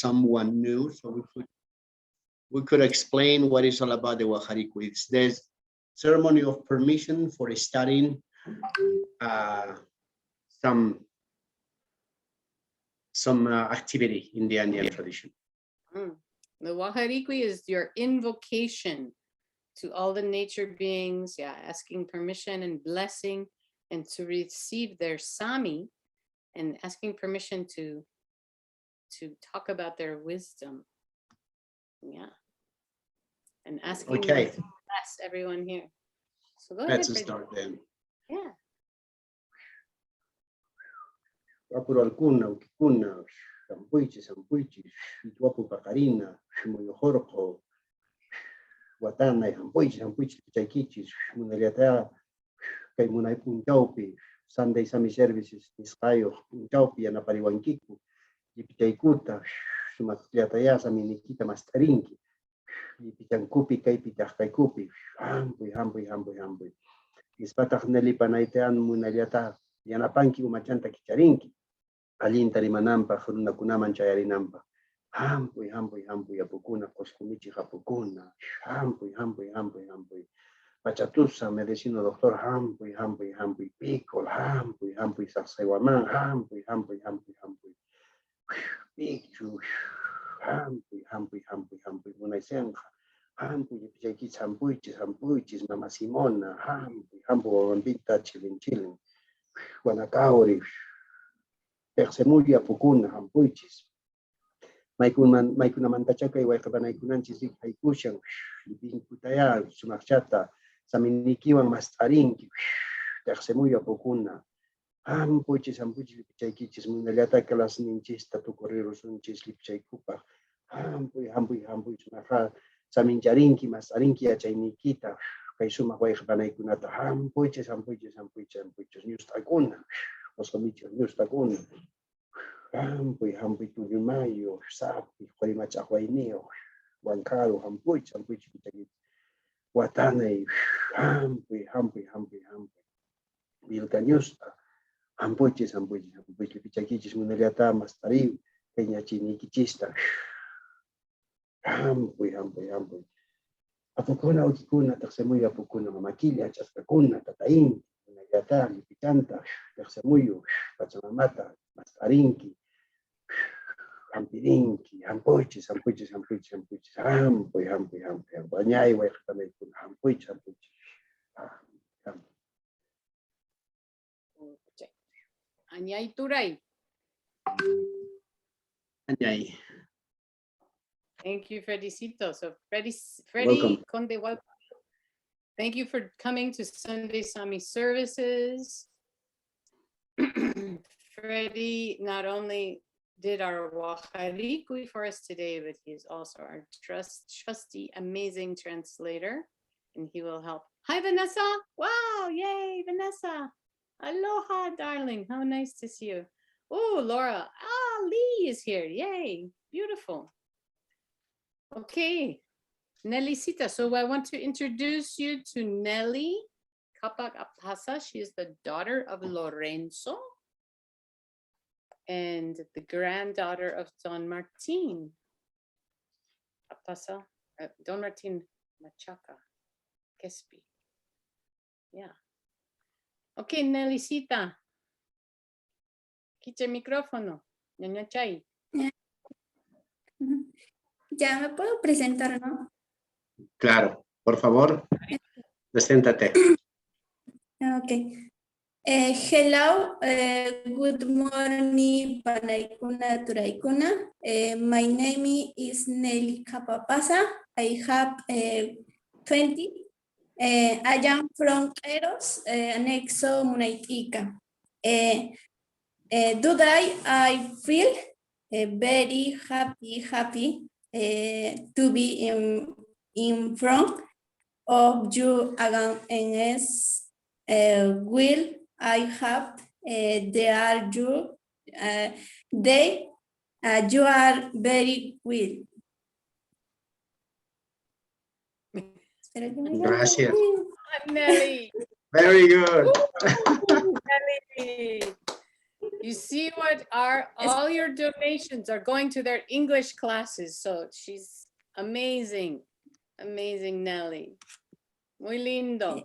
someone new, so we could explain what is all about the Wahariku. It's the ceremony of permission for studying some activity in the Andean tradition. The Wahariku is your invocation to all the nature beings, asking permission and blessing, and to receive their Sami, and asking permission to talk about their wisdom. And asking them to bless everyone here. So go ahead. Let's start then. Yeah. Apuro alcuna, ukikuna, sampuichi, tuapu pacarina, moyojorco, Watana, Sampuichi, Chaikichis, Munaliata, Kaimunai Puntaupi, Sunday Sami Services, Miskayo, Puntaupi, and Apariwankiku, Yipichaikuta, Sumaq Sami Nikita Mastarinki, Yipichankupi, Kaipitakupi, Hambui. Ispatach Nelly Panaitean Munaliata, Yanapanki, Umachanta Kicharinki, Alinta Rimanampa, Hurunakunaman Chayarinampa. Hambui, apukuna, Coscumichi, Hapukuna, Hambui, Pachatusa, medicino doctor, Hambui, Pico, Hambui, Sacsayhuamán, Hambui, Pichu, Hambui, Munaisenja, Hambui, Pichaiquis, Hampuichis, Mama Simona, Hambui, Bambita, Chilin, Guanacauri, Persemulia, Apukuna, Hampuichis. Maikuna Mantachaka y Waikabanaikunanchis Haikushan, Lipinkutaya, Sumachata, Saminikiwan Mastarinki, Tercemuya Pokuna, Ampuchis, Pichaikichis, Munaliata, Kalas Ninchis, Tatu Correros, Unchis, Lipchaikupa, Hambui, Sumaha, Samincharinki, Mastarinki, Achainikita, Kaisuma Waikanaikunata, Hampuchis, Newstakuna, Oscomichos, Newstakuna. Hambui Tulimayo, Sapi, Huaymachahuaineo, Huancaro, Hampuich, Watane, Hambui, Vilcañusta, Hampuichis, Pichaquichis, Muneliata, Mastari, Peñachiniquichista, Hambui. Apukuna, Ukikuna, Tercemuyo, Apukuna, Mamaquilla, Chascacuna, Tataín, Muneliata, Lipicanta, Tercemuyo, Pachamamata, Mastarinki, Hampirinki, Hampuichis, Hambui, Bañay, Huaycabanaikunanchis, Hampuichis. Añay Turay. Añay. Thank you, Fredicito. So Freddy Welcome. Conde, welcome. Thank you for coming to Sunday Sami services. Freddie not only did our Wahariku for us today, but he's also our trusty, amazing translator, and he will help. Hi, Vanessa. Wow, yay, Vanessa. Aloha, darling. How nice to see you. Oh, Laura. Lee is here. Yay, beautiful. Okay, Nelly Sita. So I want to introduce you to Nelly Apaza. She is the daughter of Lorenzo and the granddaughter of Don Martin Apaza, Don Martin Machaca, Quespi. Yeah. Okay, Nelicita. Quita el micrófono. Ñaña Chay. Ya me puedo presentar, ¿no? Claro, por favor, preséntate. Okay. Hello, good morning, Panaikuna, Turaikuna. My name is Nelly Apaza. I have 20. I am from Eros, Anexo Munaitica. Today I feel very happy to be in front of you again, and will I have they are you you are very well. Gracias. Nelly. Very good. Nelly. You see what are all your donations are going to their English classes. So she's amazing. Amazing, Nelly. Muy lindo.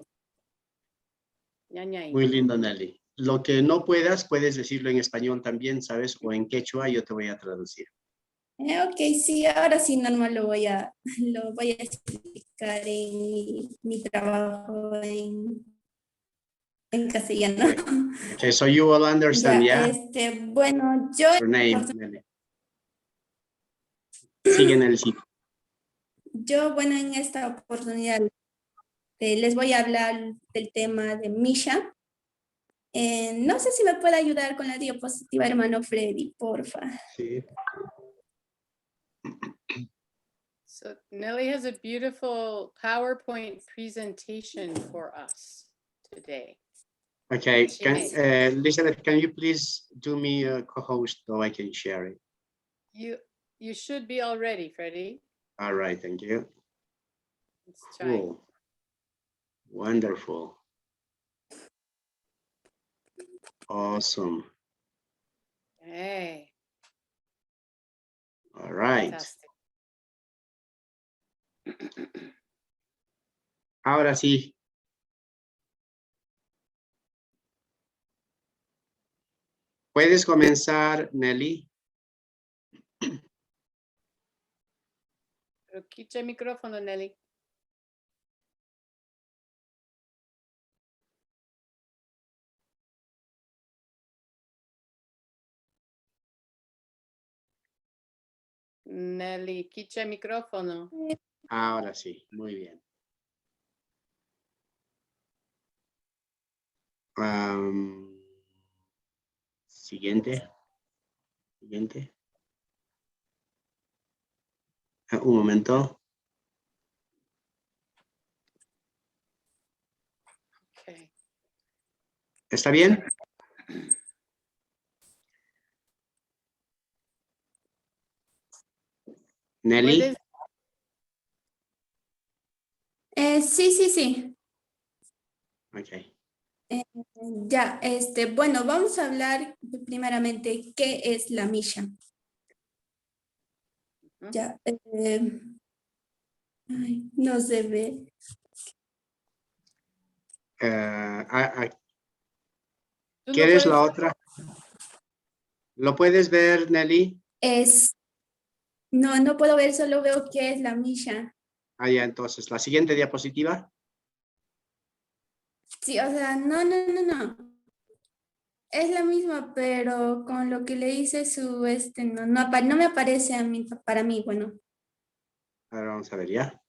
Ñañay. Muy lindo, Nelly. Lo que no puedas, puedes decirlo en español también, ¿sabes? O en quechua, yo te voy a traducir. Ok, sí, ahora sí normal lo voy a explicar en mi trabajo en castellano. Okay, so you will understand, Ya, yeah? bueno, yo Your name, Nelly. Sigue, Nelly. bueno, en esta oportunidad les voy a hablar del tema de Misha. No sé si me puede ayudar con la diapositiva, hermano Freddy, porfa. Sí. So Nelly has a beautiful PowerPoint presentation for us today. Okay, She made. Elizabeth, can you please do me a co-host so I can share it? You should be all ready, Freddie. All right, thank you. Let's try. Cool. Wonderful. Awesome. Hey, All right. fantastic. Ahora sí. Puedes comenzar, Nelly. Pero quita el micrófono, Nelly. Nelly, quita el micrófono. Ahora sí, muy bien. Siguiente. Siguiente. Un momento. Okay. ¿Está bien? Nelly. ¿Puedes? Sí. Ok. Ya, bueno, vamos a hablar primeramente qué es la Misha. Ya, ay, no se ve. ¿Tú no ¿Quieres la puedes? otra? ¿Lo puedes ver, Nelly? No puedo ver, solo veo qué es la Misha. Ah, ya, entonces, la siguiente diapositiva. Sí, o sea, no. Es la misma, pero con lo que le hice no me aparece a mí, para mí, bueno. Ahora vamos a ver ya.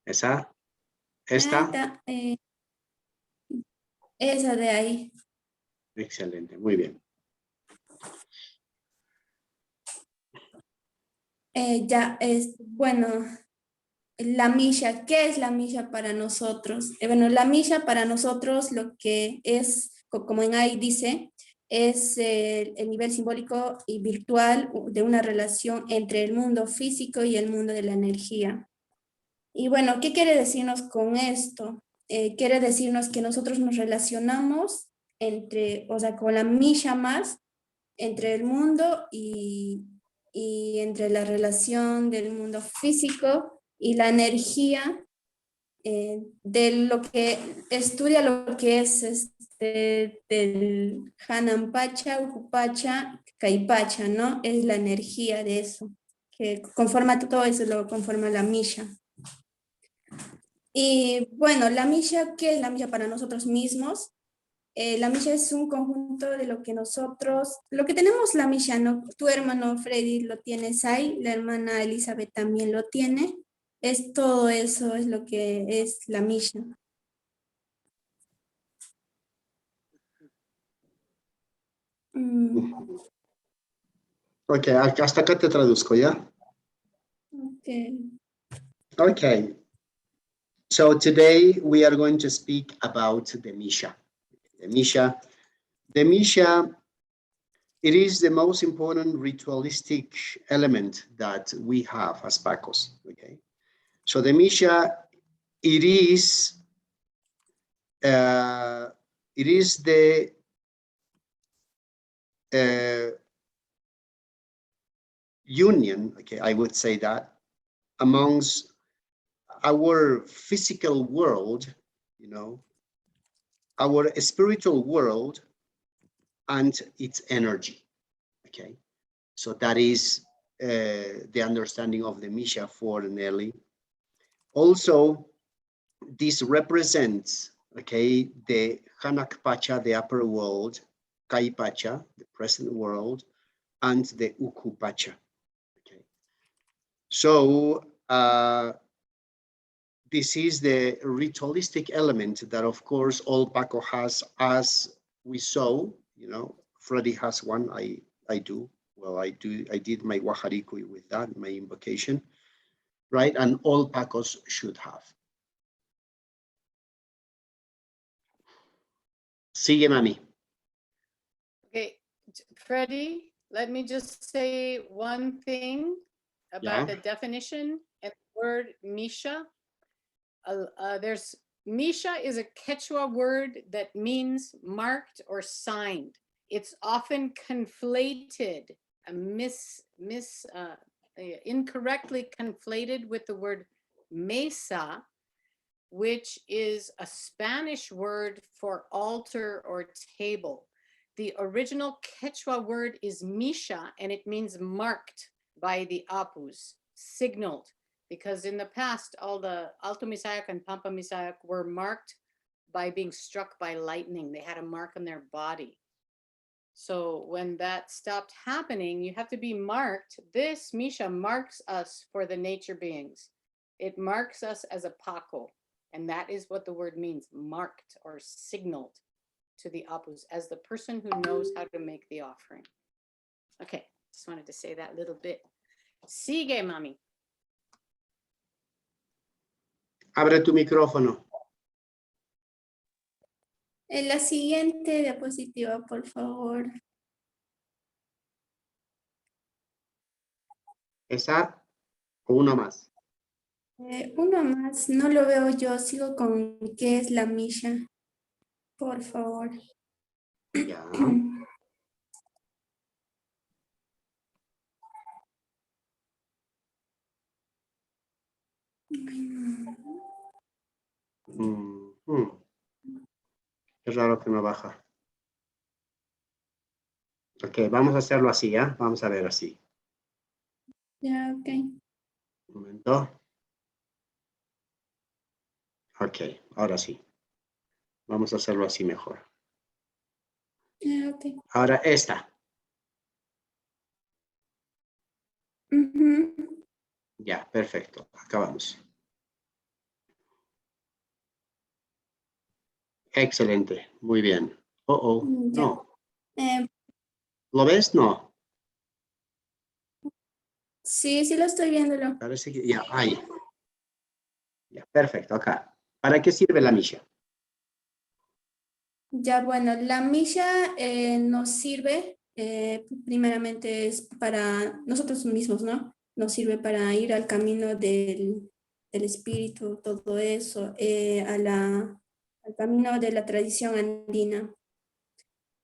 Esa. Ahí Esta. está, esa de ahí. Excelente, muy bien. Bueno, la Misha, ¿qué es la Misha para nosotros? Bueno, la Misha para nosotros lo que es, como en ahí dice, es el nivel simbólico y virtual de una relación entre el mundo físico y el mundo de la energía. Y bueno, ¿qué quiere decirnos con esto? Quiere decirnos que nosotros nos relacionamos con la Misha más, entre el mundo y entre la relación del mundo físico y la energía de lo que estudia lo que es del Hanampacha, Ucupacha, Caipacha, ¿no? Es la energía de eso, que conforma todo eso, lo conforma la Misha. Y bueno, la Misha, ¿qué es la Misha para nosotros mismos? La Misha es un conjunto de lo que tenemos la Misha, ¿no? Tu hermano Freddy lo tienes ahí, la hermana Elizabeth también lo tiene. Es todo eso, es lo que es la Misha. Ok, hasta acá te traduzco, ¿ya? Okay. Okay. So today we are going to speak about the Misha. The Misha, it is the most important ritualistic element that we have as Pacos, okay? So the Misha, it is the union, okay, I would say that, amongst our physical world, you know, our spiritual world and its energy, okay? So that is the understanding of the Misha for Nelly. Also, this represents, okay, the Hanak Pacha, the upper world, Kai Pacha, the present world, and the Uku Pacha, okay? So this is the ritualistic element that, of course, all Paco has, as we saw, you know, Freddy has one, I do. Well, I did my Waharikui with that, my invocation, right? And all Pacos should have. Sigue, mami. Okay, Freddie, let me just say one thing about Yeah. the definition and the word Misha. There's Misha is a Quechua word that means marked or signed. It's often conflated, incorrectly conflated with the word mesa, which is a Spanish word for altar or table. The original Quechua word is Misha, and it means marked by the Apus, signaled, because in the past, all the Alto Misayak and Pampa Misayak were marked by being struck by lightning. They had a mark on their body. So when that stopped happening, you have to be marked. This Misha marks us for the nature beings. It marks us as a Paco. And that is what the word means, marked or signaled to the Apus as the person who knows how to make the offering. Okay, just wanted to say that little bit. Sigue, mami. Abre tu micrófono. En la siguiente diapositiva, por favor. ¿Esa o una más? Uno más, no lo veo yo, sigo con qué es la Misha. Por favor. Ya. Es raro que no baja. Ok, vamos a hacerlo así, ¿ya? Vamos a ver así. Ya, ok. Un momento. Ok, ahora sí. Vamos a hacerlo así mejor. Ya, ok. Ahora esta. Ya, perfecto. Acabamos. Excelente. Muy bien. Ya. No. ¿Lo ves? No. Sí, sí lo estoy viéndolo. Parece que ya, ahí. Ya, perfecto. Acá. ¿Para qué sirve la Misha? Ya, bueno, la Misha nos sirve, primeramente es para nosotros mismos, ¿no? Nos sirve para ir al camino del espíritu, todo eso, al camino de la tradición andina.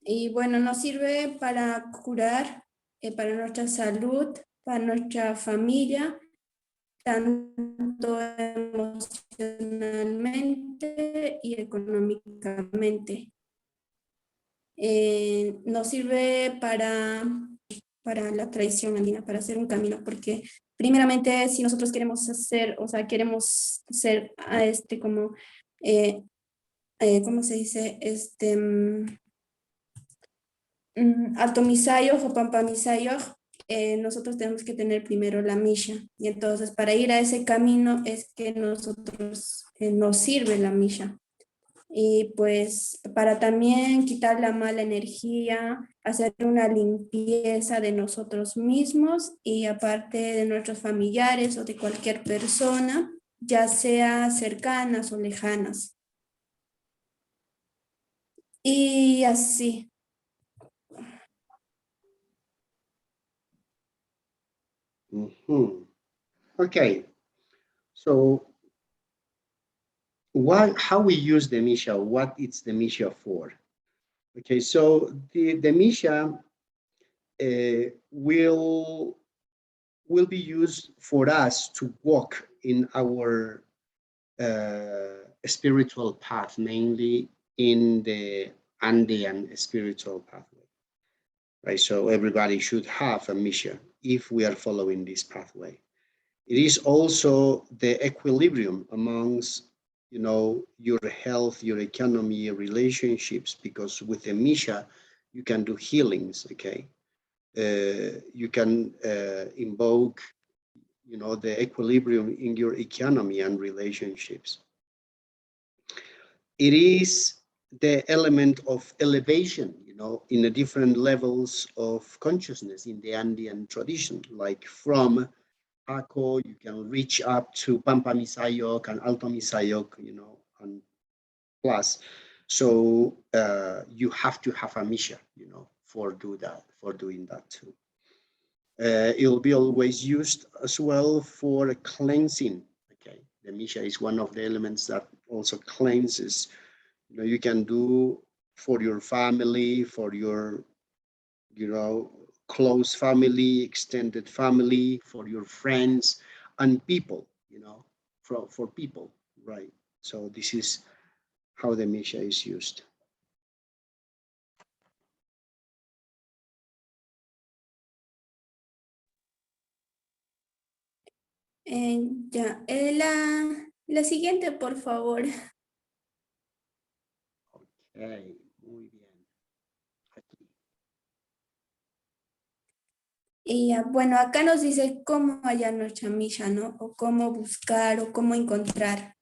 Y bueno, nos sirve para curar, para nuestra salud, para nuestra familia, tanto emocionalmente y económicamente. Nos sirve para la tradición andina, para hacer un camino, porque primeramente si nosotros queremos hacer, o sea, queremos ser a como, ¿cómo se dice? Alto Misayo o Pampa Misayo, nosotros tenemos que tener primero la Misha. Y entonces para ir a ese camino es que nosotros nos sirve la Misha. Y pues para también quitar la mala energía, hacer una limpieza de nosotros mismos y aparte de nuestros familiares o de cualquier persona, ya sea cercanas o lejanas. Y así. Okay. So how we use the Misha, what it's the Misha for? Okay, so the Misha will be used for us to walk in our spiritual path, mainly in the Andean spiritual pathway, right? So everybody should have a Misha if we are following this pathway. It is also the equilibrium amongst, you know, your health, your economy, your relationships, because with the Misha, you can do healings, okay? You can invoke, you know, the equilibrium in your economy and relationships. It is the element of elevation, you know, in the different levels of consciousness in the Andean tradition, like from Paco, you can reach up to Pampa Misayok and Alto Misayok, you know, and plus. So you have to have a Misha, you know, for doing that too. It will be always used as well for cleansing. Okay, the Misha is one of the elements that also cleanses. You know, you can do for your family, for your, you know, close family, extended family, for your friends and people, you know, for people, right? So this is how the Misha is used. Ya, la siguiente, por favor. Okay, muy bien. Aquí. Y ya, bueno, acá nos dice cómo hallar nuestra Misha, ¿no? O cómo buscar o cómo encontrar.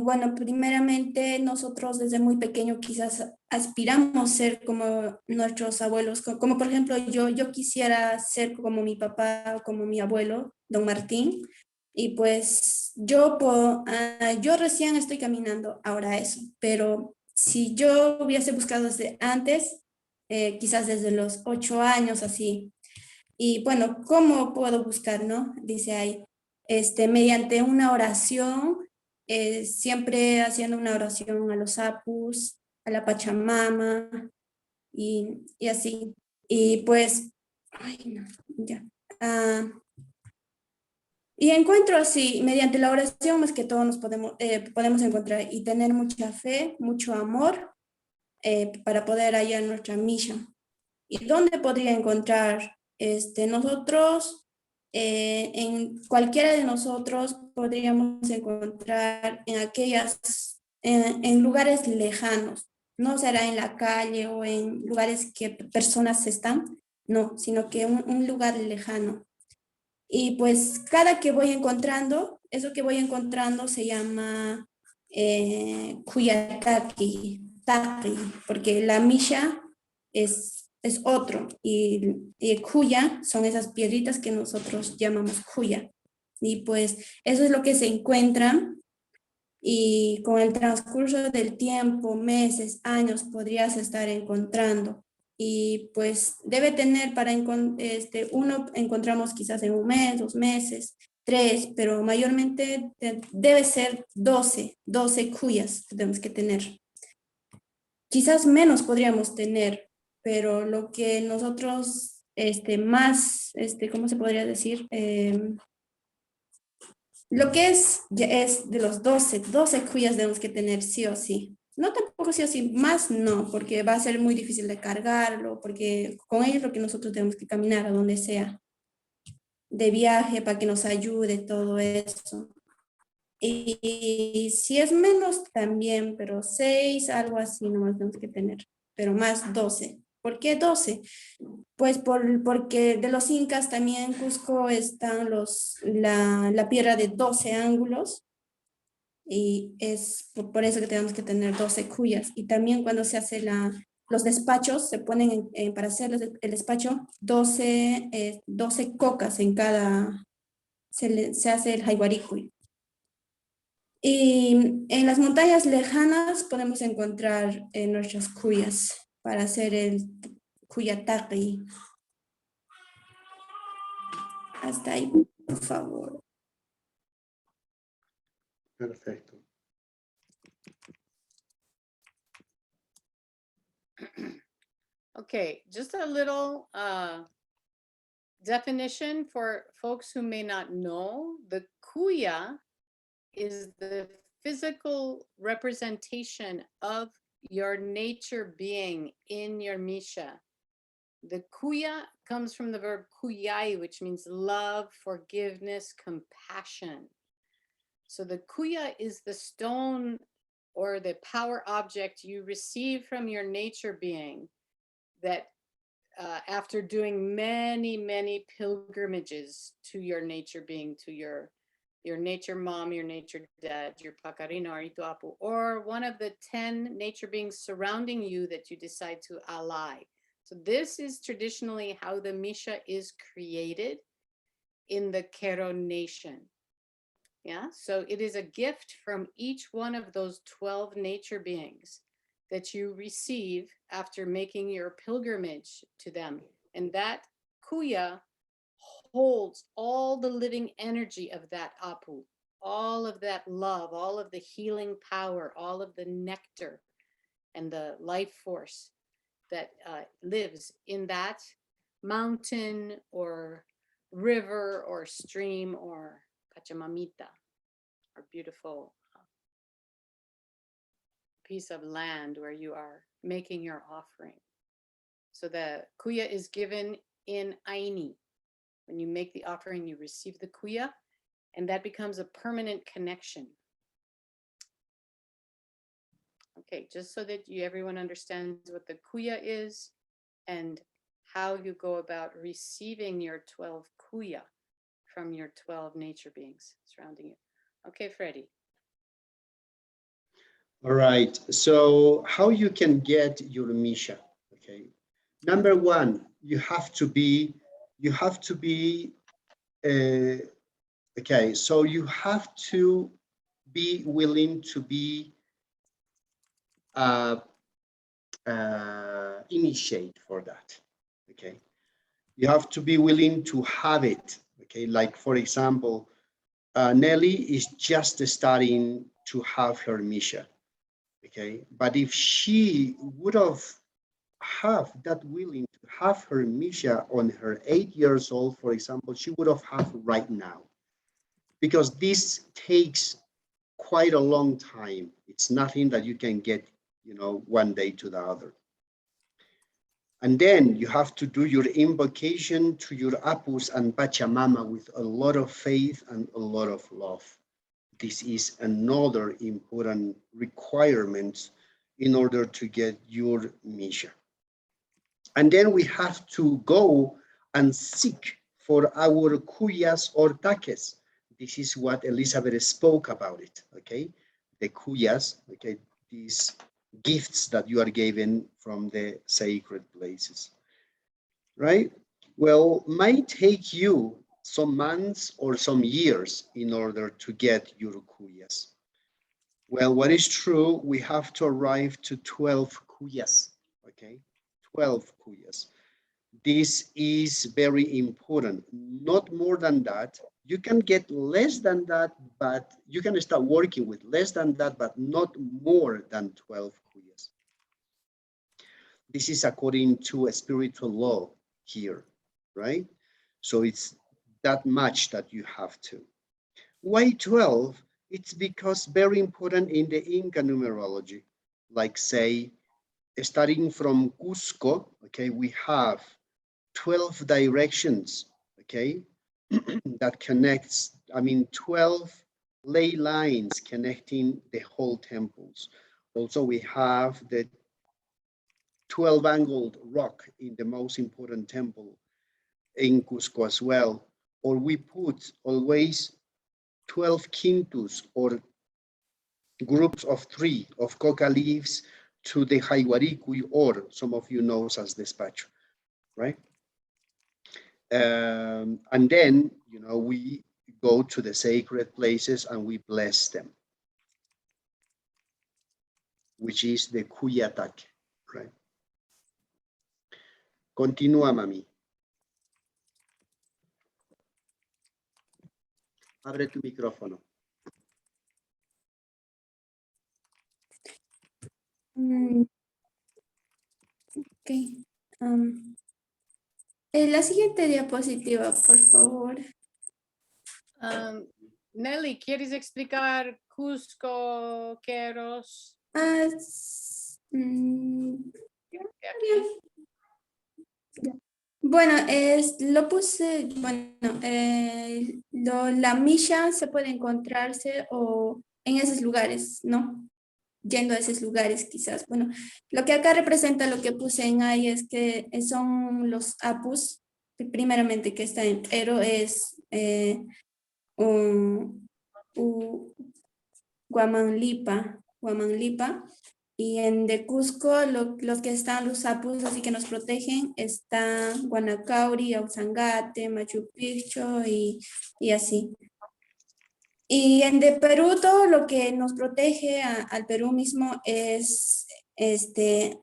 Bueno, primeramente nosotros desde muy pequeño quizás aspiramos ser como nuestros abuelos, como por ejemplo yo quisiera ser como mi papá o como mi abuelo, don Martín, y pues yo recién estoy caminando ahora eso, pero si yo hubiese buscado desde antes, quizás desde los 8 años así, y bueno, ¿cómo puedo buscar, no? Dice ahí, mediante una oración, siempre haciendo una oración a los apus, a la Pachamama y así. Y pues, ay, no, ya. Y encuentro así, mediante la oración más que todo nos podemos encontrar y tener mucha fe, mucho amor para poder hallar nuestra Misha. ¿Y dónde podría encontrar? Nosotros, en cualquiera de nosotros podríamos encontrar en lugares lejanos. No será en la calle o en lugares que personas están, no, sino que un lugar lejano. Y pues cada que voy encontrando, eso que voy encontrando se llama kuyataki, porque la misha es otro y kuya son esas piedritas que nosotros llamamos kuya. Y pues eso es lo que se encuentra y con el transcurso del tiempo, meses, años, podrías estar encontrando. Y pues debe tener uno encontramos quizás en un mes, 2 meses, 3, pero mayormente debe ser 12 cuyas que tenemos que tener. Quizás menos podríamos tener, pero lo que nosotros más, ¿cómo se podría decir? Lo que ya es de los 12 cuyas tenemos que tener sí o sí. No tampoco sí o sí, más no, porque va a ser muy difícil de cargarlo, porque con ellos lo que nosotros tenemos que caminar a donde sea, de viaje para que nos ayude todo eso. Y si es menos también, pero 6, algo así nomás tenemos que tener, pero más 12. ¿Por qué 12? Pues porque de los incas también en Cusco están la piedra de 12 ángulos y es por eso que tenemos que tener 12 cuyas. Y también cuando se hace los despachos, se ponen para hacer el despacho 12 cocas en cada, se hace el jaiwaricui. Y en las montañas lejanas podemos encontrar nuestras cuyas para hacer el cuyataqui. Hasta ahí, por favor. Perfecto. Okay, just a little definition for folks who may not know. The kuya is the physical representation of your nature being in your Misha. The kuya comes from the verb kuyai, which means love, forgiveness, compassion. So the kuya is the stone or the power object you receive from your nature being that after doing many, many pilgrimages to your nature being, to your nature mom, your nature dad, your pakarino or ituapu, or one of the 10 nature beings surrounding you that you decide to ally. So this is traditionally how the Misha is created in the Q'ero nation. Yeah, so it is a gift from each one of those 12 nature beings that you receive after making your pilgrimage to them. And that kuya holds all the living energy of that apu, all of that love, all of the healing power, all of the nectar and the life force that lives in that mountain or river or stream or Pachamamita, or beautiful piece of land where you are making your offering. So the kuya is given in Ainy. When you make the offering, you receive the kuya, and that becomes a permanent connection. Okay, just so that everyone understands what the kuya is and how you go about receiving your 12 kuya from your 12 nature beings surrounding you. Okay, Freddie. All right. So how you can get your Misha? Okay. Number one, you have to be. Okay. So you have to be willing to be initiate for that. Okay. You have to be willing to have it. Okay. Like for example, Nelly is just starting to have her Misha. Okay, but if she would have that willing to have her Misha on her 8 years old, for example, she would have right now, because this takes quite a long time. It's nothing that you can get, one day to the other. And then you have to do your invocation to your Apus and Pachamama with a lot of faith and a lot of love. This is another important requirement in order to get your Misha. And then we have to go and seek for our kuyas or taques. This is what Elizabeth spoke about it, okay? The kuyas, okay, these gifts that you are given from the sacred places, right? Well, might take you some months or some years in order to get your kuyas. Well, what is true, we have to arrive to 12 kuyas, okay? 12 kuyas. This is very important. Not more than that. You can get less than that, but you can start working with less than that, but not more than 12 kuyas. This is according to a spiritual law here, right? So it's that much that you have to. Why 12? It's because very important in the Inca numerology. Like say, starting from Cusco, okay, we have 12 directions, okay, that connects, 12 ley lines connecting the whole temples. Also, we have the 12 angled rock in the most important temple in Cusco as well. Or we put always 12 quintus or groups of 3 of coca leaves to the Jaiwaricui, or some of you knows as despacho, right? And then, we go to the sacred places and we bless them, which is the Cuyatak, right? Continúa, mami. Abre tu micrófono. Okay. La siguiente diapositiva, por favor. Nelly, ¿quieres explicar Cusco, Queros? Bueno, lo puse, bueno, la Misha se puede encontrarse o en esos lugares, ¿no? Yendo a esos lugares quizás. Bueno, lo que acá representa lo que puse en ahí es que son los apus, primeramente que está en Peru es Guamanlipa, y en de Cusco los que están los apus así que nos protegen están Guanacauri, Ausangate, Machu Picchu y así. Y en de Perú todo lo que nos protege al Perú mismo es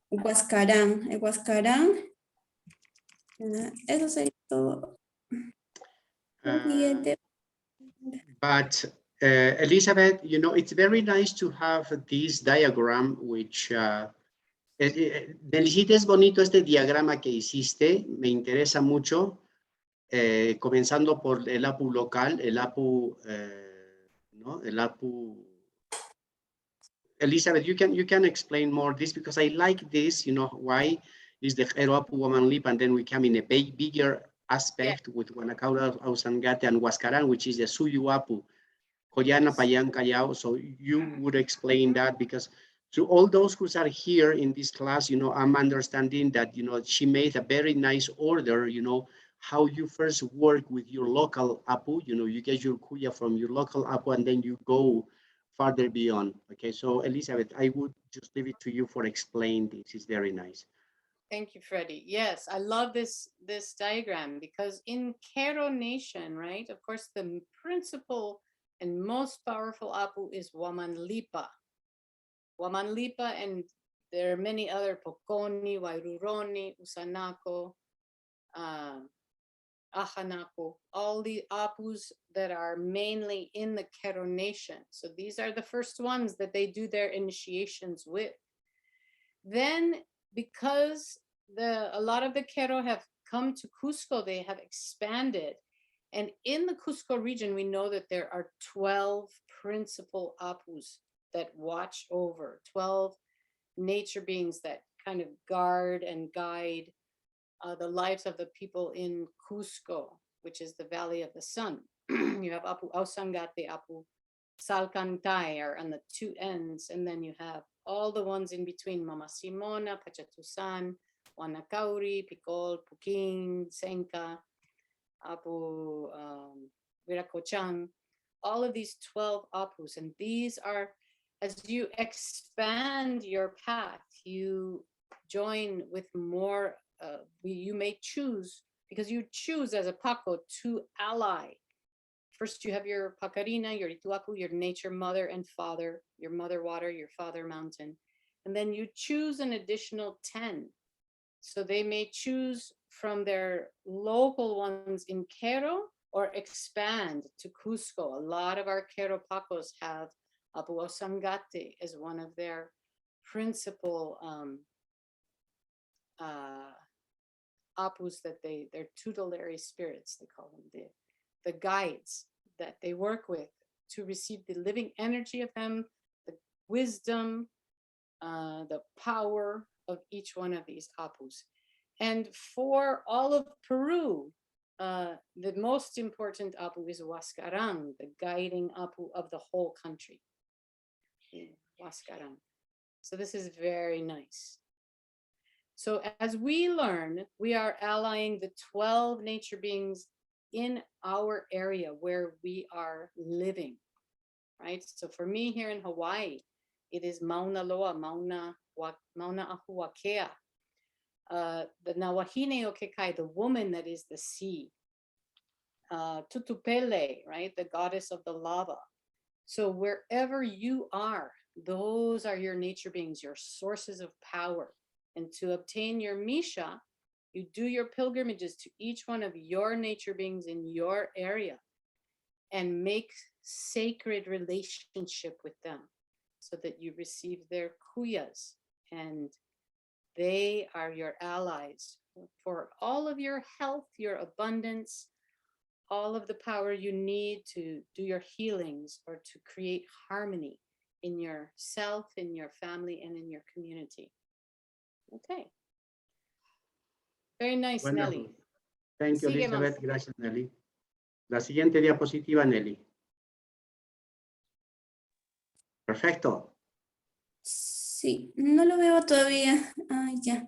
Huascarán. El Huascarán, eso sería todo. Siguiente. But Elizabeth, you know, it's very nice to have this diagram, which Nelly, es bonito este diagrama que hiciste, me interesa mucho, comenzando por el APU local, el APU, ¿no? El APU. Elizabeth, you can explain more this because I like this, you know, why is the Hero APU Woman Lip, and then we come in a bigger aspect with Guanacaura, Ausangate, and Huascarán, which is the Suyu APU. Koyana, Payan, Callao. So you would explain that because to all those who are here in this class, you know, I'm understanding that, you know, she made a very nice order, you know, how you first work with your local APU, you know, you get your kuya from your local APU and then you go farther beyond. Okay, so Elizabeth, I would just leave it to you for explain this. It's very nice. Thank you, Freddie. Yes, I love this diagram because in Quero Nation, right, of course, the principal and most powerful apu is Wamanlipa. Wamanlipa, and there are many other Poconi, Wairuroni, Usanako, Ahanako, all the apus that are mainly in the Quero Nation. So these are the first ones that they do their initiations with. Then, because a lot of the Quero have come to Cusco, they have expanded. And in the Cusco region, we know that there are 12 principal apus that watch over, 12 nature beings that kind of guard and guide the lives of the people in Cusco, which is the Valley of the Sun. You have Apu Ausangate, Apu Salcantay are on the two ends, and then you have all the ones in between, Mama Simona, Pachatusan, Wanacauri, Picol, Puking, Senka, Apu Viracochang, all of these 12 apus. And these are, as you expand your path, you join with more, you may choose, because you choose as a Paco to ally. First, you have your Pacarina, your Ituapu, your nature mother and father, your mother water, your father mountain. And then you choose an additional 10. So they may choose from their local ones in Quero or expand to Cusco. A lot of our Quero Pacos have Apu Osangate as one of their principal apus that they're tutelary spirits, they call them, the guides that they work with to receive the living energy of them, the wisdom, the power of each one of these apus. And for all of Peru, the most important apu is Huascarán, the guiding apu of the whole country. Huascarán. So this is very nice. So as we learn, we are allying the 12 nature beings in our area where we are living, right? So for me here in Hawaii, it is Mauna Loa, Mauna Ahuakea, the Nawahine Okekai, the woman that is the sea, Tutupele, right? The goddess of the lava. So wherever you are, those are your nature beings, your sources of power. And to obtain your Misha, you do your pilgrimages to each one of your nature beings in your area and make sacred relationship with them so that you receive their kuyas, and they are your allies for all of your health, your abundance, all of the power you need to do your healings or to create harmony in yourself, in your family, and in your community. Okay. Very nice, Wonderful. Nelly. Thank you, Sigue, Elizabeth. Monse. Gracias, Nelly. La siguiente diapositiva, Nelly. Perfecto. Sí, no lo veo todavía. Ah, ya.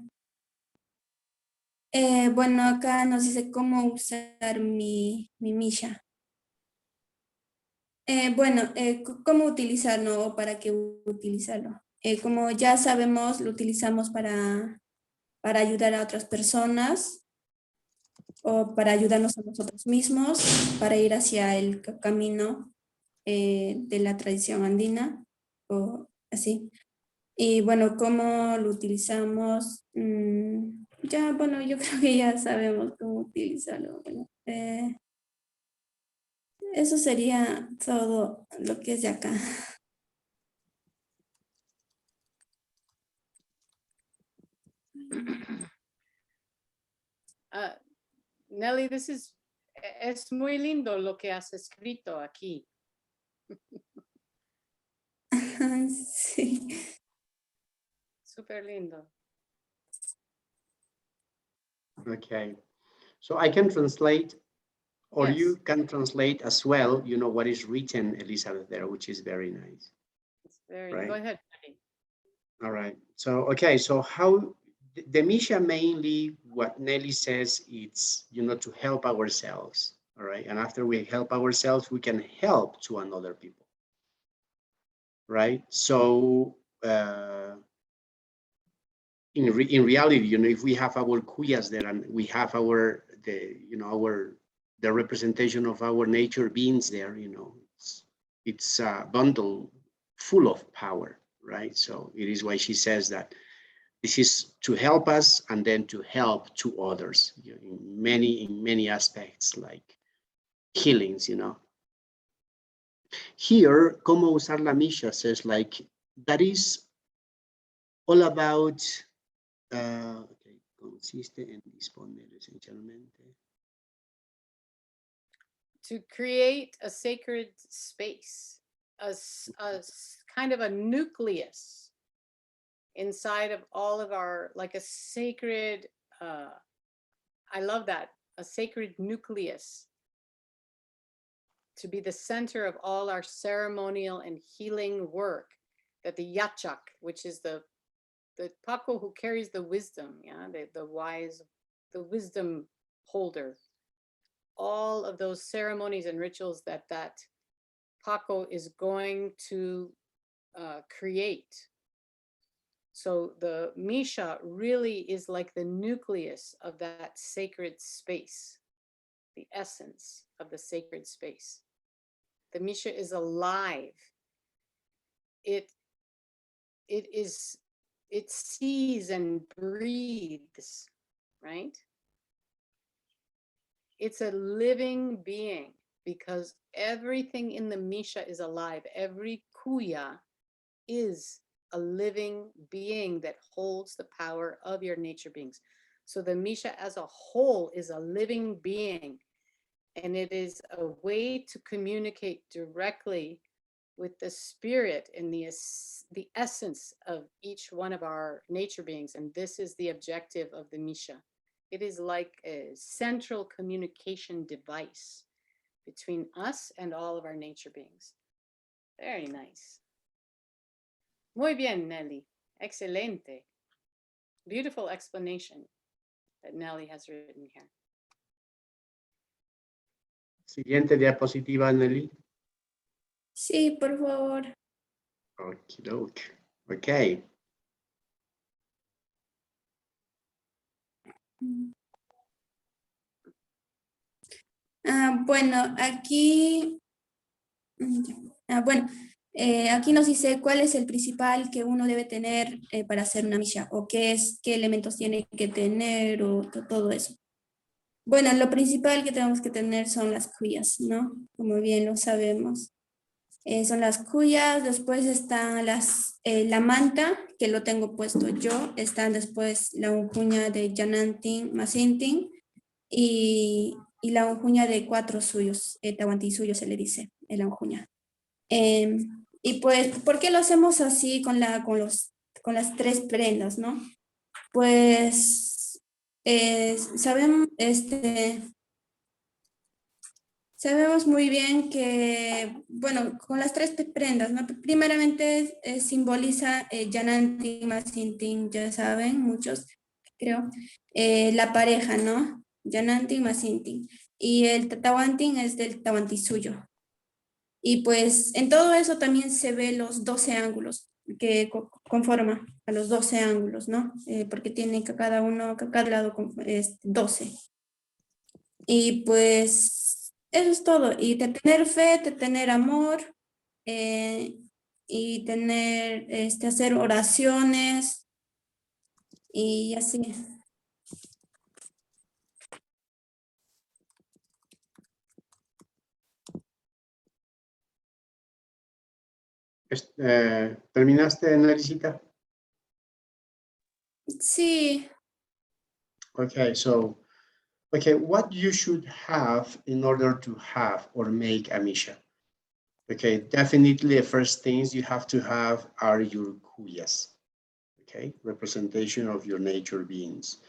Bueno, acá nos dice cómo usar mi Misha. Bueno, cómo utilizarlo o para qué utilizarlo. Como ya sabemos, lo utilizamos para ayudar a otras personas o para ayudarnos a nosotros mismos, para ir hacia el camino de la tradición andina o así. Y bueno, ¿cómo lo utilizamos? Ya, bueno, yo creo que ya sabemos cómo utilizarlo. Bueno, eso sería todo lo que es de acá. Nelly, es muy lindo lo que has escrito aquí. Sí. Súper lindo. Okay. So I can translate, or Yes. you can translate as well, you know, what is written, Elizabeth, there, which is very nice. It's very, Right. go ahead. Nelly. All right. So, okay. So how the Misha mainly, what Nelly says, it's, you know, to help ourselves. All right. And after we help ourselves, we can help to another people. Right. So, in reality, you know, if we have our kuyas there and we have the representation of our nature beings there, you know, it's a bundle full of power, right? So it is why she says that this is to help us and then to help to others, you know, in many aspects, like healings, you know. Here, Cómo usar la Misha says, like, that is all about okay, consiste en disponer esencialmente. To create a sacred space, a kind of a nucleus inside of all of our, like a sacred, I love that, a sacred nucleus to be the center of all our ceremonial and healing work, that the yachak, which is the Paco who carries the wisdom, yeah, the wise, the wisdom holder, all of those ceremonies and rituals that Paco is going to create. So the Misha really is like the nucleus of that sacred space, the essence of the sacred space. The Misha is alive. It sees and breathes, right? It's a living being because everything in the Misha is alive. Every kuya is a living being that holds the power of your nature beings. So the Misha as a whole is a living being, and it is a way to communicate directly with the spirit and the essence of each one of our nature beings. And this is the objective of the Misha. It is like a central communication device between us and all of our nature beings. Very nice. Muy bien, Nelly. Excelente. Beautiful explanation that Nelly has written here. Siguiente diapositiva, Nelly. Sí, por favor. Okey-doke. Okay. Bueno, aquí, bueno, aquí nos dice cuál es el principal que uno debe tener para hacer una misha, o qué elementos tiene que tener, o todo eso. Bueno, lo principal que tenemos que tener son las kuyas, ¿no? Como bien lo sabemos. Son las cuyas, después están la manta, que lo tengo puesto yo, están después la unjuña de Yanantin, Masintin, y la unjuña de 4 suyos, tawantin suyo se le dice, la unjuña. Y pues, ¿por qué lo hacemos así con las 3 prendas, no? Pues, sabemos muy bien que, bueno, con las 3 prendas, ¿no? Primeramente simboliza Yanantin, Masintin, ya saben, muchos, creo, la pareja, ¿no? Yanantin, Masintin. Y el tawantin es del tawantin suyo. Y pues en todo eso también se ve los 12 ángulos que conforman a los 12 ángulos, ¿no? Porque tiene cada lado es 12. Y pues eso es todo. Y de tener fe, de tener amor, y tener, hacer oraciones y así. ¿Terminaste, Nelicita? Sí, Okay, so, okay, what you should have in order to have or make a Misha? Okay, definitely the first things you have to have are your kuyas, okay, representation of your nature beings.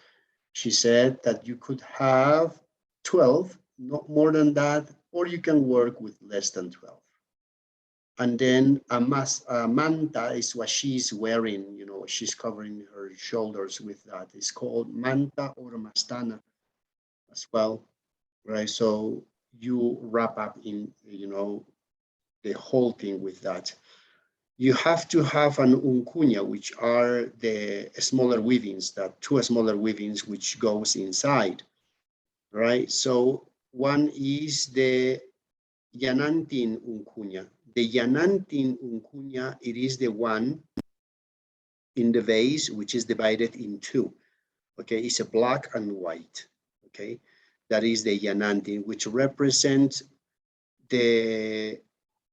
She said that you could have 12, not more than that, or you can work with less than 12. And then a manta is what she's wearing, you know, she's covering her shoulders with that. It's called manta or mastana as well, right? So you wrap up in, you know, the whole thing with that. You have to have an uncuña, which are the smaller weavings, that 2 smaller weavings which goes inside, right? So one is the Yanantin uncuña. The Yanantin uncuña, it is the one in the vase, which is divided in 2. Okay, it's a black and white. Okay, that is the Yanantin, which represents the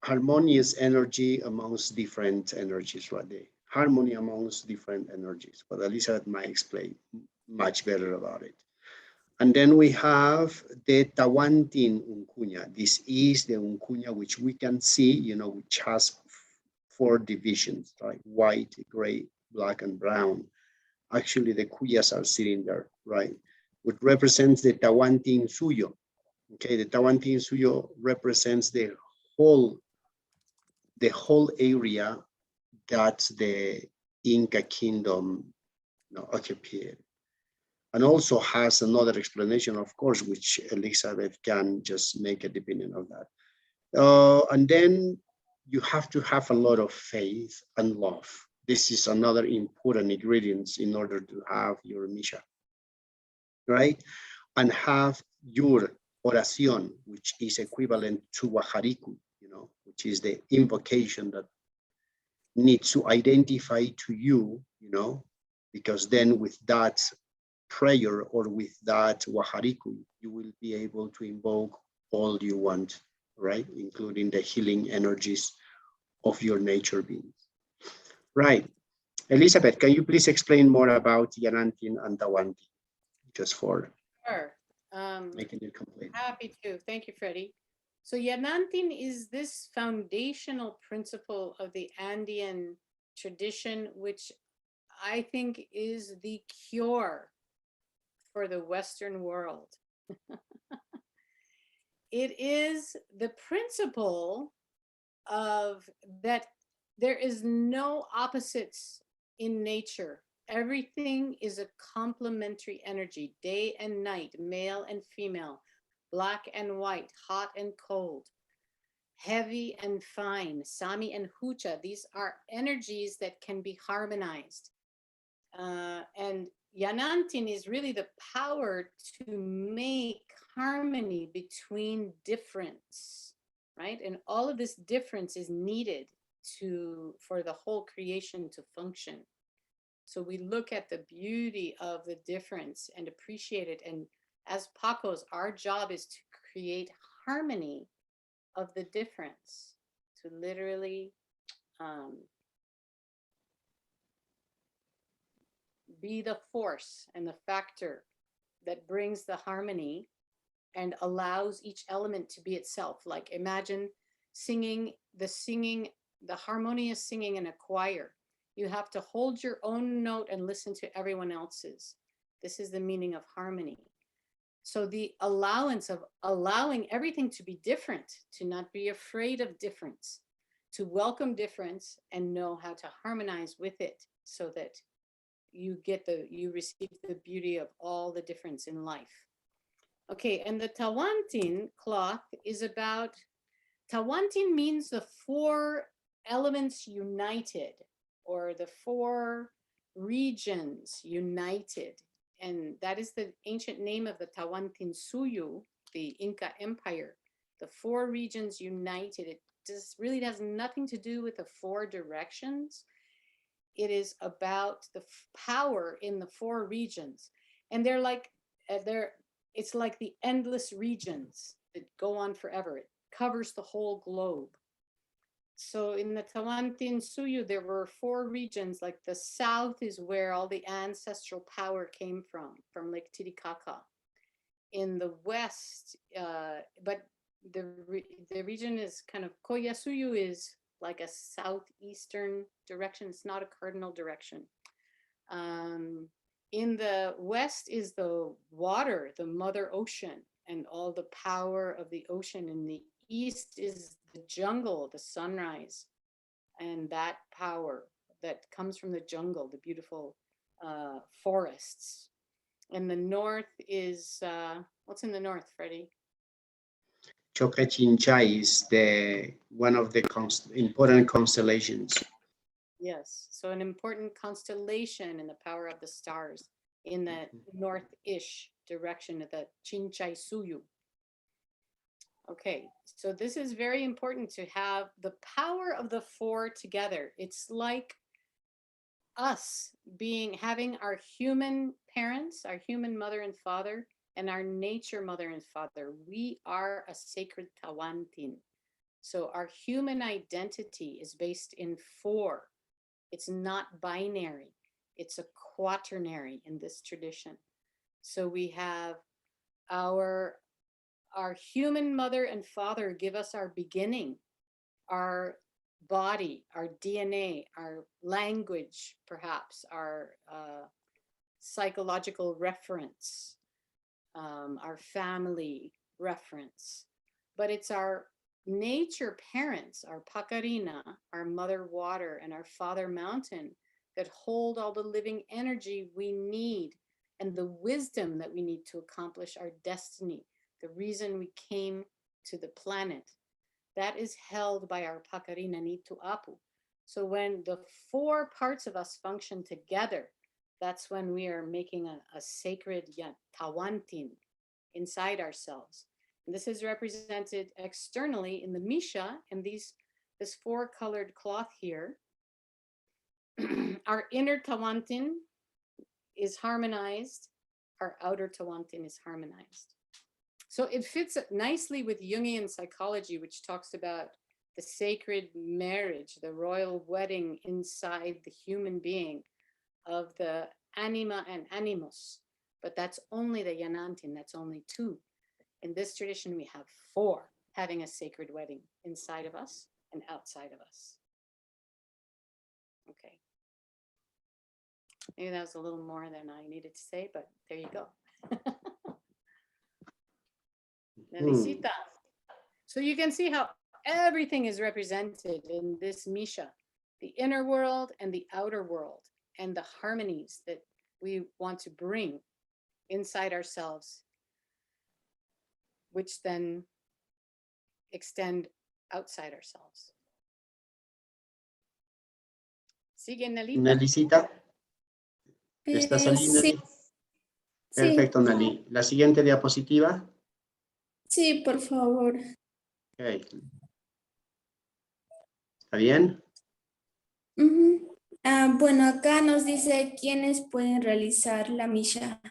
harmonious energy amongst different energies, right? The harmony amongst different energies. But Elizabeth might explain much better about it. And then we have the tawantin uncuña. This is the uncuña which we can see, you know, which has 4 divisions, right? White, gray, black, and brown. Actually, the cuyas are sitting there, right? Which represents the tawantin suyo. Okay, the tawantin suyo represents the whole area that the Inca kingdom, you know, occupied. And also has another explanation, of course, which Elizabeth can just make a opinion of that. And then you have to have a lot of faith and love. This is another important ingredient in order to have your Misha, right? And have your oración, which is equivalent to Wahariku, you know, which is the invocation that needs to identify to you, you know, because then with that prayer or with that Wahariku, you will be able to invoke all you want, right? Including the healing energies of your nature beings. Right. Elizabeth, can you please explain more about Yanantin and tawantin, just for Sure. making it complete? Happy to. Thank you, Freddie. So Yanantin is this foundational principle of the Andean tradition, which I think is the cure for the Western world. It is the principle of that there is no opposites in nature. Everything is a complementary energy, day and night, male and female, black and white, hot and cold, heavy and fine, Sami and Hucha. These are energies that can be harmonized. And Yanantin is really the power to make harmony between difference, right? And all of this difference is needed for the whole creation to function. So we look at the beauty of the difference and appreciate it. And as Pacos, our job is to create harmony of the difference, to literally be the force and the factor that brings the harmony and allows each element to be itself. Like imagine singing, the harmonious singing in a choir. You have to hold your own note and listen to everyone else's. This is the meaning of harmony. So the allowance of allowing everything to be different, to not be afraid of difference, to welcome difference and know how to harmonize with it so that you receive the beauty of all the difference in life. Okay, and the tawantin cloth is about, tawantin means the 4 elements united, or the 4 regions united. And that is the ancient name of the Tawantin Suyu, the Inca Empire. The 4 regions united. It just really has nothing to do with the 4 directions. It is about the power in the 4 regions. And they're like, it's like the endless regions that go on forever. It covers the whole globe. So in the Tawantin Suyu, there were 4 regions. Like the south is where all the ancestral power came from Lake Titicaca. In the west, but the region is kind of, Koya Suyu is like a southeastern direction. It's not a cardinal direction. In the west is the water, the mother ocean, and all the power of the ocean. In the east is the jungle, the sunrise, and that power that comes from the jungle, the beautiful forests. And the north is, what's in the north, Freddie? Chokrechinchai is one of the important constellations. Yes, so an important constellation in the power of the stars in the north-ish direction of the Chinchai Suyu. Okay, so this is very important to have the power of the 4 together. It's like us having our human parents, our human mother and father, and our nature mother and father. We are a sacred tawantin. So our human identity is based in 4. It's not binary. It's a quaternary in this tradition. So we have our human mother and father give us our beginning, our body, our DNA, our language, perhaps, our psychological reference, our family reference. But it's our nature parents, our pakarina, our mother water, and our father mountain that hold all the living energy we need and the wisdom that we need to accomplish our destiny, the reason we came to the planet. That is held by our pakarina Nitu Apu. So when the 4 parts of us function together, that's when we are making a sacred tawantin inside ourselves. And this is represented externally in the Misha and this 4-colored cloth here. Our inner tawantin is harmonized. Our outer tawantin is harmonized. So it fits nicely with Jungian psychology, which talks about the sacred marriage, the royal wedding inside the human being of the anima and animus. But that's only the Yanantin, that's only 2. In this tradition, we have 4 having a sacred wedding inside of us and outside of us. Okay. Maybe that was a little more than I needed to say, but there you go. Nelicita. So you can see how everything is represented in this Misha, the inner world and the outer world, and the harmonies that we want to bring inside ourselves, which then extend outside ourselves. Sigue, Nelita. Nelicita, ¿estás ahí, Sí, Nelly? Perfecto, Nelly. La siguiente diapositiva. sí, por favor. Okay. ¿Está bien? Bueno, acá nos dice quiénes pueden realizar la Misha.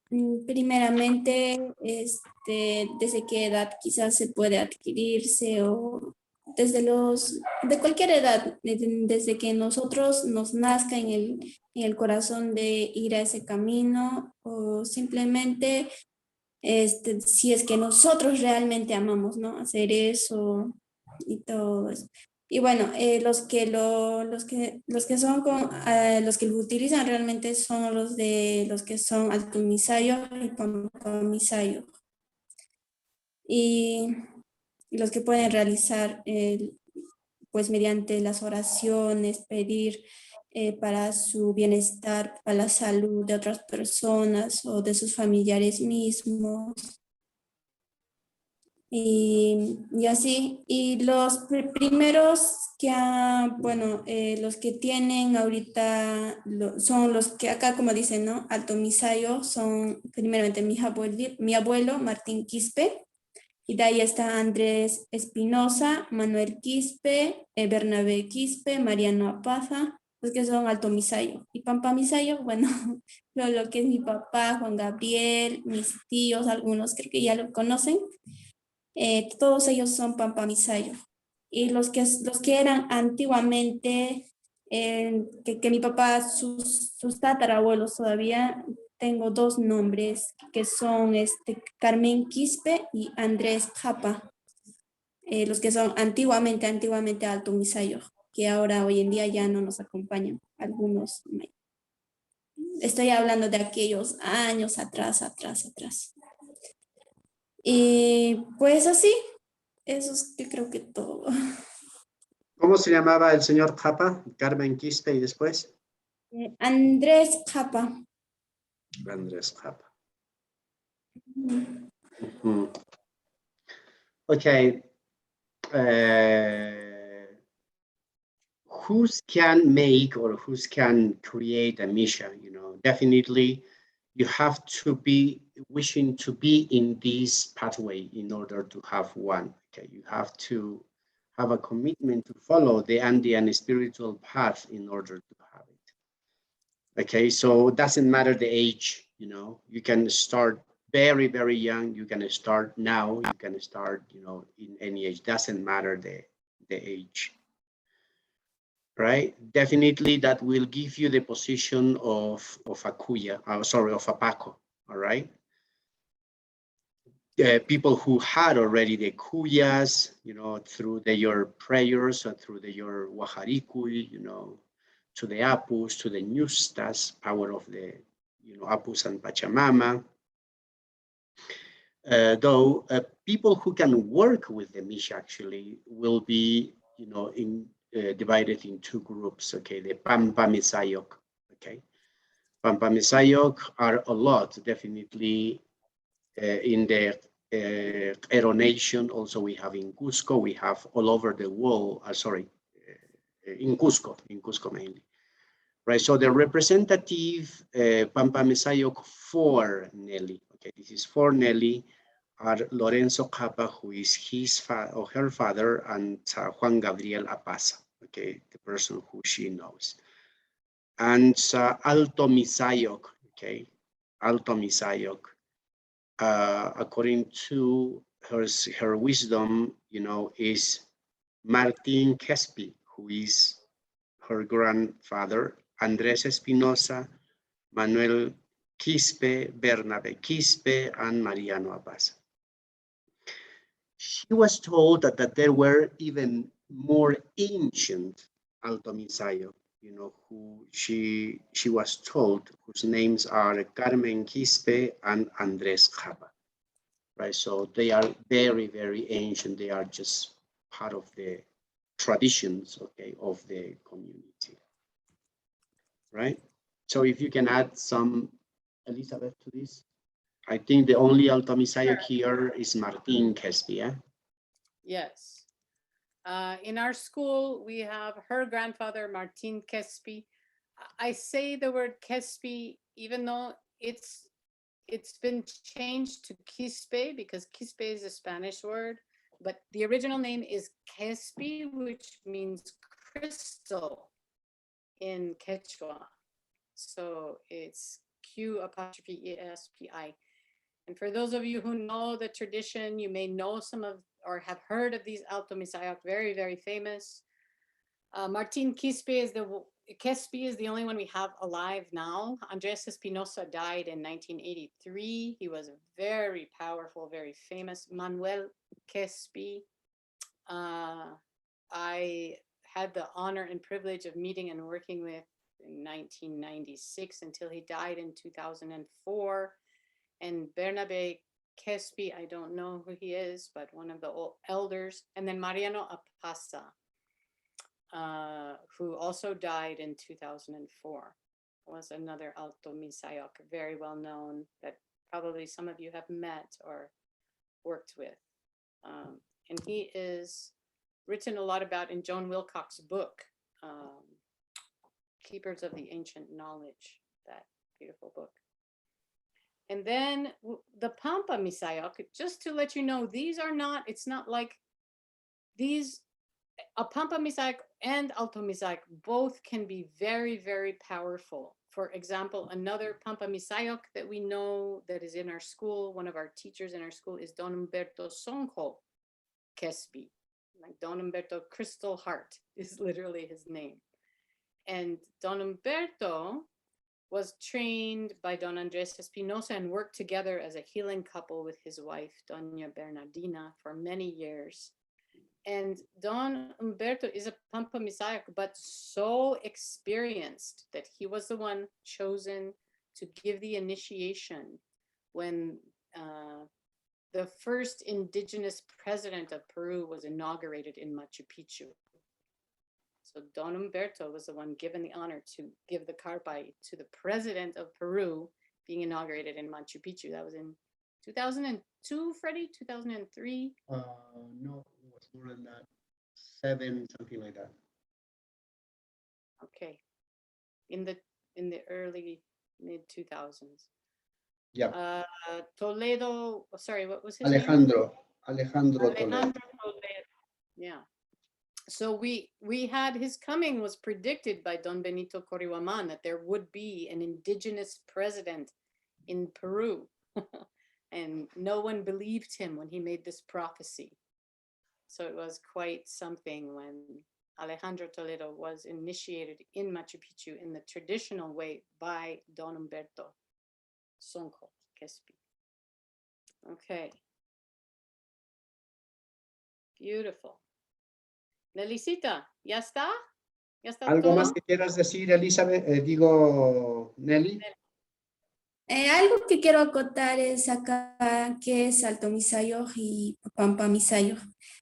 Primeramente, desde qué edad quizás se puede adquirirse o de cualquier edad, desde que nosotros nos nazca en el corazón de ir a ese camino, o simplemente si es que nosotros realmente amamos, ¿no? Hacer eso y todo eso. Y bueno, los que son los que lo utilizan realmente son los que son altomisayo y pampamisayo. Y los que pueden realizar pues mediante las oraciones, pedir para su bienestar, para la salud de otras personas o de sus familiares mismos. Y así, y los primeros que, bueno, los que tienen ahorita son los que acá, como dicen, ¿no? Alto Misayo, son primeramente mi abuelo Martín Quispe, y de ahí está Andrés Espinosa, Manuel Quispe, Bernabé Quispe, Mariano Apaza, los que son Alto Misayo. Y Pampa Misayo, bueno, lo que es mi papá, Juan Gabriel, mis tíos, algunos creo que ya lo conocen. Todos ellos son pampamisayo. Y los que eran antiguamente, que mi papá, sus tatarabuelos todavía, tengo dos nombres, que son Carmen Quispe y Andrés Ccapa, los que son antiguamente Alto Misayo, que ahora hoy en día ya no nos acompañan, algunos. Estoy hablando de aquellos años atrás. Y pues así, eso es que creo que todo. ¿Cómo se llamaba el señor Qapa? Carmen Quispe y después Andrés Ccapa. Andrés Qapa. Okay. Who can make or who can create a Misha? You know, definitely you have to be wishing to be in this pathway in order to have one. Okay, you have to have a commitment to follow the Andean spiritual path in order to have it. Okay, so it doesn't matter the age, you know, you can start very, very young, you can start now, you can start, you know, in any age, doesn't matter the age. Right, definitely that will give you the position of a kuya, of a Paco, all right? People who had already the kuyas, you know, through your prayers or through your waharikui, you know, to the apus, to the nustas, power of the, you know, apus and Pachamama. Though people who can work with the Misha actually will be, you know, divided in two groups, okay? The Pampa Misayok, okay? Pampa Misayok are a lot, definitely in the Ero Nation. Also, we have in Cusco, we have all over the world, in Cusco mainly, right? So the representative Pampa Misayok for Nelly, okay, this is for Nelly, are Lorenzo Ccapa, who is her father, and Juan Gabriel Apaza, okay, the person who she knows. And Alto Misayok, okay, Alto Misayok, according to her wisdom, you know, is Martin Quespi, who is her grandfather, Andres Espinosa, Manuel Quispe, Bernabe Quispe, and Mariano Apaza. She was told that there were even more ancient Alto Misayo, you know, who she was told, whose names are Carmen Quispe and Andres Ccapa, right? So they are very, very ancient. They are just part of the traditions, okay, of the community, right? So if you can add some, Elizabeth, to this. I think the only Alto Misayo here is Martin Quespi, yeah? Yes. In our school, we have her grandfather, Martin Quespi. I say the word Quespi, even though it's been changed to Quispe, because Quispe is a Spanish word, but the original name is Quespi, which means crystal in Quechua. So it's Q''ESPI. And for those of you who know the tradition, you may know some of or have heard of these Alto Misayok, very, very famous. Martin Quispe is the only one we have alive now. Andres Espinosa died in 1983. He was very powerful, very famous. Manuel Quispe, I had the honor and privilege of meeting and working with in 1996 until he died in 2004. And Bernabe Quispe, I don't know who he is, but one of the old elders. And then Mariano Apaza, who also died in 2004, was another Alto Misayok, very well known, that probably some of you have met or worked with. And he is written a lot about in Joan Wilcox's book, Keepers of the Ancient Knowledge, that beautiful book. And then the Pampa Misayok, just to let you know, these are not, it's not like these, a Pampa Misayok and Alto Misayok both can be very, very powerful. For example, another Pampa Misayok that we know that is in our school, one of our teachers in our school is Don Humberto Sonjo Quispe. Like Don Humberto Crystal Heart is literally his name. And Don Humberto was trained by Don Andres Espinosa and worked together as a healing couple with his wife, Doña Bernardina, for many years. And Don Humberto is a Pampa Misayok, but so experienced that he was the one chosen to give the initiation when the first indigenous president of Peru was inaugurated in Machu Picchu. So Don Humberto was the one given the honor to give the carpai to the president of Peru being inaugurated in Machu Picchu. That was in 2002, Freddie, 2003? No, it was more than that. 7, something like that. Okay. In the early mid 2000s. Yeah. Toledo, sorry, what was his Alejandro name? Toledo. Alejandro Toledo. Yeah. So we had his coming was predicted by Don Benito Corihuaman, that there would be an indigenous president in Peru. And no one believed him when he made this prophecy. So it was quite something when Alejandro Toledo was initiated in Machu Picchu in the traditional way by Don Humberto Sonjo Quispe. Okay. Beautiful. Nelicita, ¿ya está? ¿Ya está ¿Algo todo? más que quieras decir, Elizabeth? Digo, Nelly. Algo que quiero acotar es acá que es Alto Misayoj y Pampa Misayoj.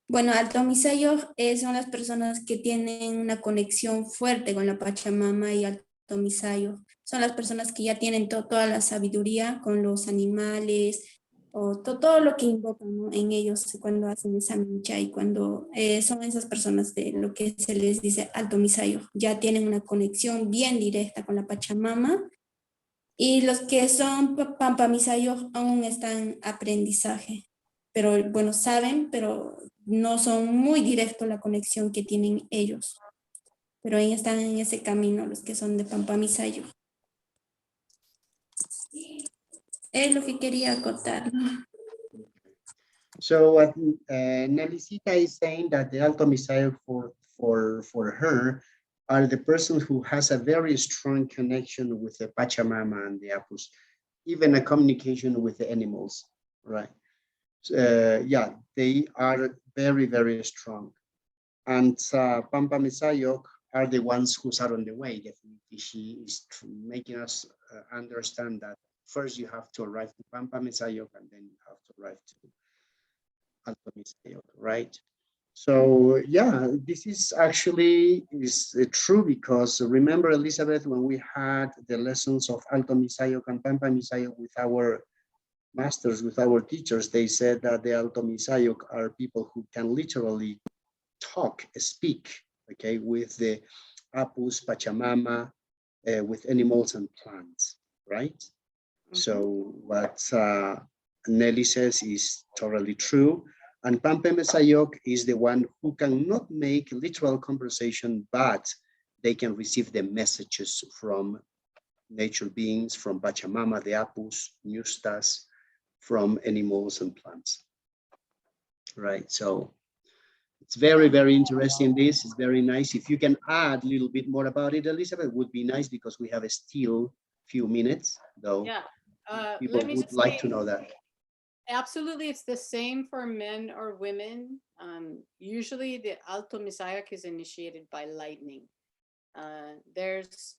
Bueno, Alto Misayoj son las personas que tienen una conexión fuerte con la Pachamama, y Alto Misayoj son las personas que ya tienen toda la sabiduría con los animales, o todo lo que invocan, ¿no?, en ellos cuando hacen esa mincha, y cuando son esas personas de lo que se les dice Alto Misayoj, ya tienen una conexión bien directa con la Pachamama. Y los que son Pampa Misayoj aún están en aprendizaje, pero bueno, saben, pero no son muy directo la conexión que tienen ellos. Pero ahí están en ese camino los que son de Pampa Misayoj. Es lo que quería acotar. So what Nelicita is saying, that the Alto Misayok for her are the person who has a very strong connection with the Pachamama and the Apus, even a communication with the animals, right? Yeah, they are very, very strong. And Pampa Misayok are the ones who are on the way. Definitely, she is making us understand that first you have to arrive to Pampa Misayok, and then you have to arrive to Alto Misayok, right? So yeah, this is actually true, because remember, Elizabeth, when we had the lessons of Alto Misayok and Pampa Misayok with our masters, with our teachers, they said that the Alto Misayok are people who can literally speak, okay, with the Apus, Pachamama, with animals and plants, right? Mm-hmm. So what Nelly says is totally true. And Pampa Misayok is the one who cannot make literal conversation, but they can receive the messages from nature beings, from Pachamama, the Apus, Nustas, from animals and plants. right? So it's very, very interesting. This is very nice. If you can add a little bit more about it, Elizabeth, would be nice because we have a still few minutes, though. Yeah. People Let me would just like say, to know that. absolutely, it's the same for men or women. Usually, the Alto Misayak is initiated by lightning. There's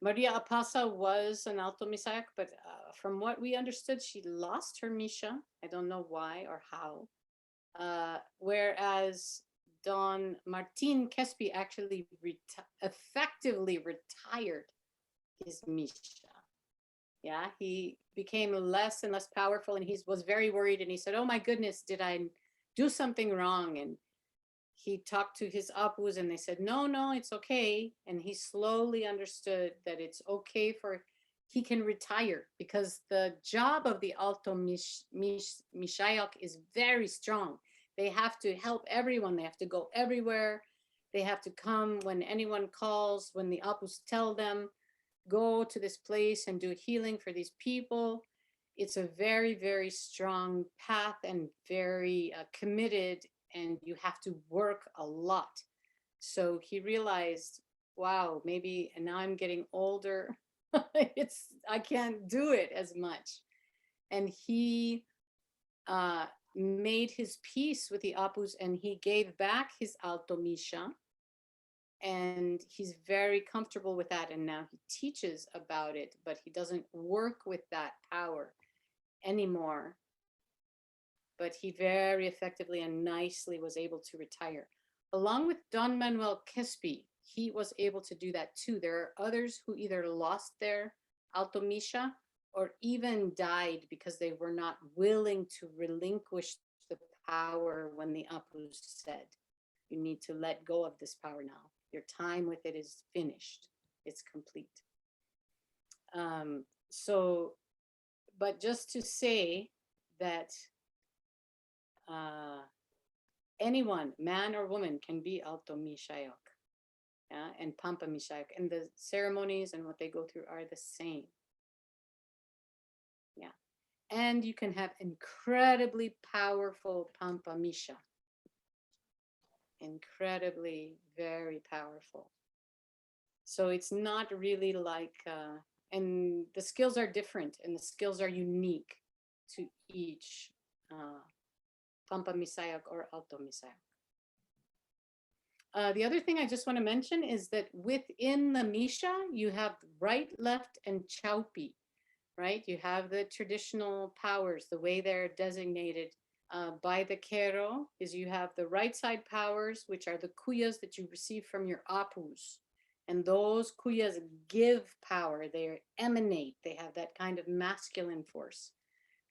Maria Apaza was an Alto Misayak, but from what we understood, she lost her Misha. I don't know why or how. Whereas Don Martin Kespi actually effectively retired his Misha. Yeah, he became less and less powerful, and he was very worried. And he said, "Oh my goodness, did I do something wrong?" And he talked to his apus, and they said, "No, no, it's okay." And he slowly understood that it's okay for he can retire because the job of the Alto Mishayok is very strong. They have to help everyone. They have to go everywhere. They have to come when anyone calls, when the apus tell them, go to this place and do healing for these people. It's a very, very strong path and very committed, and you have to work a lot. So he realized, wow, maybe, and now I'm getting older. I can't do it as much. And he made his peace with the Apus, and he gave back his Alto Misha, and he's very comfortable with that, and now he teaches about it, but he doesn't work with that power anymore. But he very effectively and nicely was able to retire. Along with Don Manuel Kespi, he was able to do that too. There are others who either lost their Alto Misha or even died because they were not willing to relinquish the power when the Apus said, "You need to let go of this power now. Your time with it is finished. It's complete." But just to say that anyone, man or woman, can be Alto Mishayok, yeah, and Pampa Mishayok, and the ceremonies and what they go through are the same. Yeah, and you can have incredibly powerful Pampa Misha. Incredibly, very powerful. So it's not really like, and the skills are different, and the skills are unique to each Pampa Misayak or Alto Misayak. The other thing I just want to mention is that within the Misha, you have right, left, and Chaupi, right? You have the traditional powers, the way they're designated by the Kero is you have the right side powers, which are the kuyas that you receive from your apus. And those kuyas give power, they emanate, they have that kind of masculine force.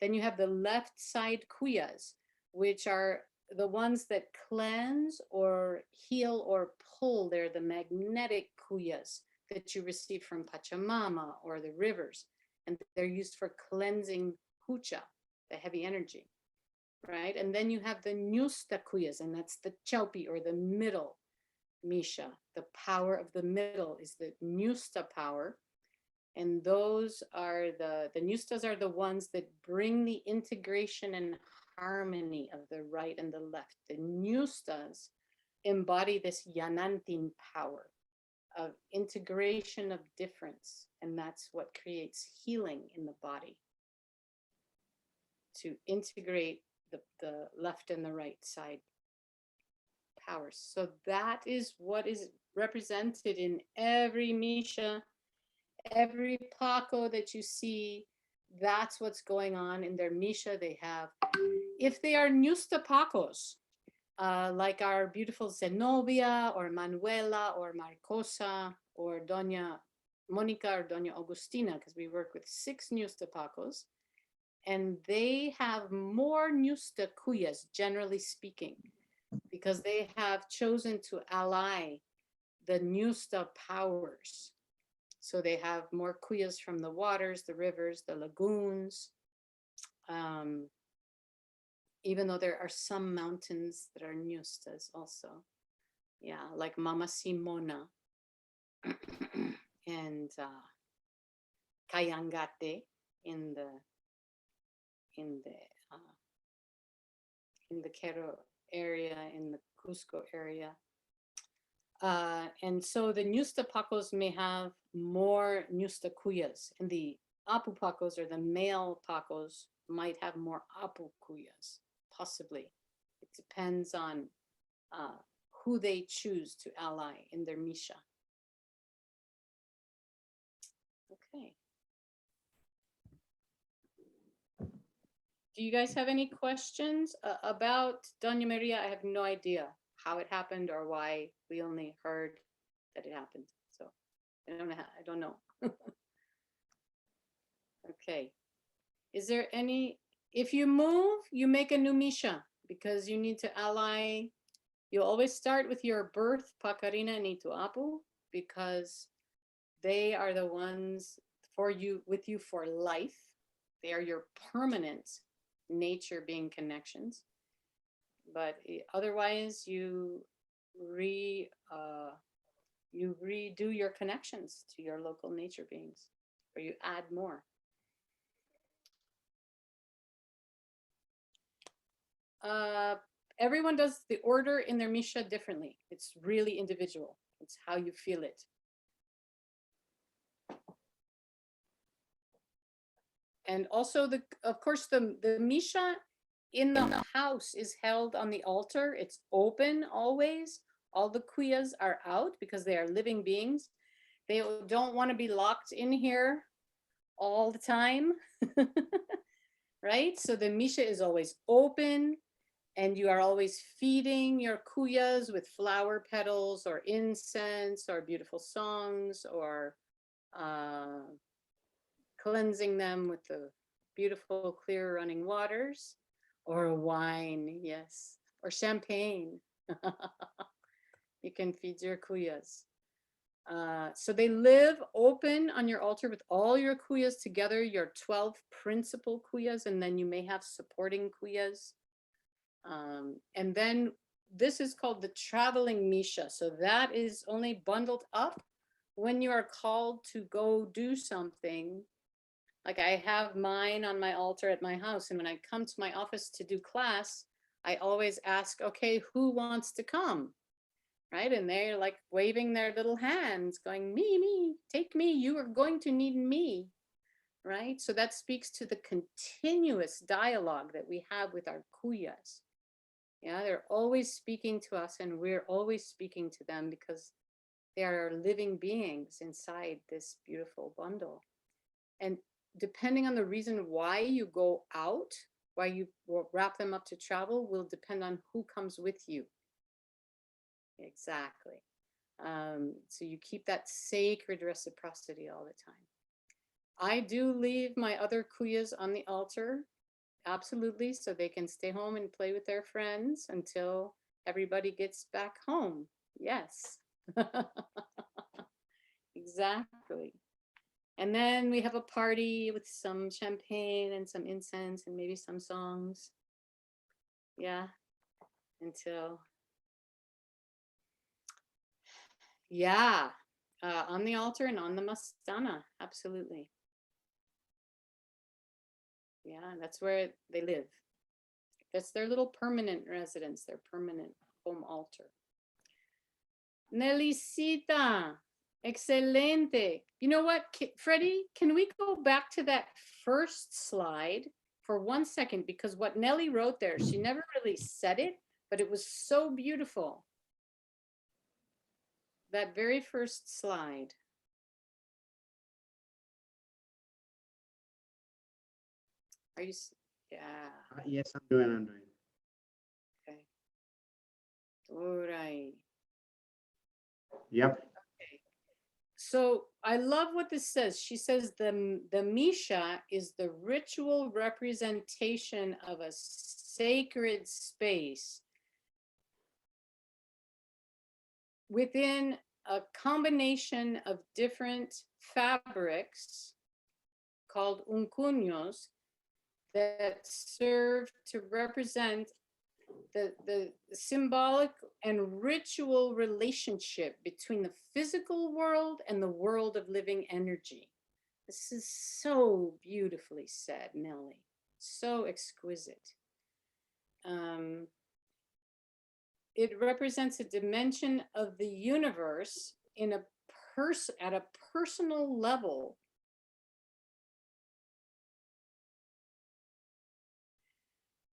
Then you have the left side kuyas, which are the ones that cleanse or heal or pull. They're the magnetic kuyas that you receive from Pachamama or the rivers. And they're used for cleansing hucha, the heavy energy, right? And then you have the Nyusta kuyas, and that's the Chaupi or the middle Misha. The power of the middle is the Nyusta power. And those are the Nyustas are the ones that bring the integration and harmony of the right and the left. The Nyustas embody this Yanantin power of integration of difference, and that's what creates healing in the body, to integrate the left and the right side powers. So that is what is represented in every Misha, every Paco that you see. That's what's going on in their Misha. They have, if they are Nyusta Pacos, like our beautiful Zenobia or Manuela or Marcosa or Doña Monica or Doña Agustina, because we work with 6 Nyusta Pacos, and they have more Nyusta Cuyas, generally speaking, because they have chosen to ally the Nyusta powers. So they have more Cuyas from the waters, the rivers, the lagoons, even though there are some mountains that are Nyustas also. Yeah, like Mama Simona and Kayangate in the Kero area, in the Cusco area. And so the Ñusta Pacos may have more Ñusta Cuyas, and the Apu Pacos, or the male Pacos, might have more Apu Cuyas, possibly. It depends on who they choose to ally in their Misha. Okay. Do you guys have any questions about Doña Maria? I have no idea how it happened or why. We only heard that it happened. So I don't know. Okay. Is there any, if you move, you make a new Misha because you need to ally. You always start with your birth, Pacarina and Ituapu, because they are the ones for you, with you for life. They are your permanent nature being connections. But otherwise, you redo your connections to your local nature beings, or you add more. Everyone does the order in their Misha differently. It's really individual. It's how you feel it. And also, of course, the Misha in the house is held on the altar. It's open always. All the kuyas are out because they are living beings. They don't want to be locked in here all the time, right? So the Misha is always open, and you are always feeding your kuyas with flower petals or incense or beautiful songs, or cleansing them with the beautiful clear running waters, or wine, yes, or champagne. You can feed your kuyas. So they live open on your altar with all your kuyas together, your 12 principal kuyas, and then you may have supporting kuyas. And then this is called the traveling Misha. So that is only bundled up when you are called to go do something. Like I have mine on my altar at my house, and when I come to my office to do class, I always ask, okay, who wants to come? Right? And they're like waving their little hands going, me, take me, you are going to need me. Right? So that speaks to the continuous dialogue that we have with our kuyas. Yeah, they're always speaking to us, and we're always speaking to them because they are living beings inside this beautiful bundle. And depending on the reason why you go out, why you wrap them up to travel, will depend on who comes with you. Exactly. So you keep that sacred reciprocity all the time. I do leave my other kuyas on the altar, absolutely, so they can stay home and play with their friends until everybody gets back home. Yes. Exactly. And then we have a party with some champagne and some incense and maybe some songs. Yeah, until, yeah, on the altar and on the mastana, absolutely. Yeah, that's where they live. That's their little permanent residence, their permanent home altar. Nelicita, excelente. You know what, Freddie, can we go back to that first slide for 1 second? Because what Nelly wrote there, she never really said it, but it was so beautiful. That very first slide. Are you, yeah. Yes, I'm doing. Okay. All right. Yep. Okay. So I love what this says. She says the Misha is the ritual representation of a sacred space within a combination of different fabrics called uncuños that serve to represent the symbolic and ritual relationship between the physical world and the world of living energy. This is so beautifully said, Nelly. So exquisite. it represents a dimension of the universe in a at a personal level.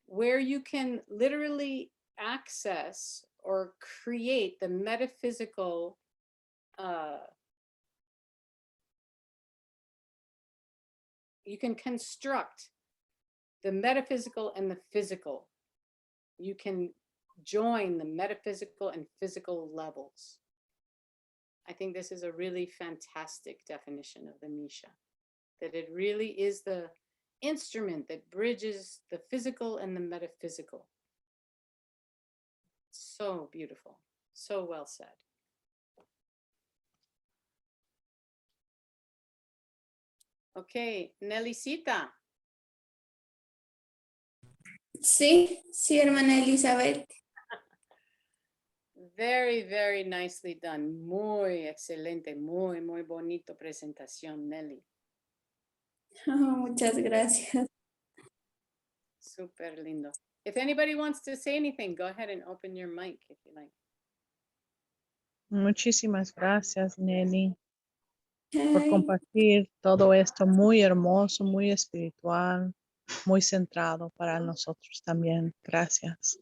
Where you can literally access or create the metaphysical you can construct the metaphysical and the physical. You can join the metaphysical and physical levels. I think this is a really fantastic definition of the Misha, that it really is the instrument that bridges the physical and the metaphysical. So beautiful, so well said. Okay, Nellycita. Sí, sí, hermana Elizabeth. Very, very nicely done. Muy excelente, muy, muy bonito presentación, Nelly. Muchas gracias. Super lindo. If anybody wants to say anything, go ahead and open your mic if you like. Muchísimas gracias, Nelly, por Ay, compartir todo esto muy hermoso, muy espiritual, muy centrado para nosotros también. Gracias.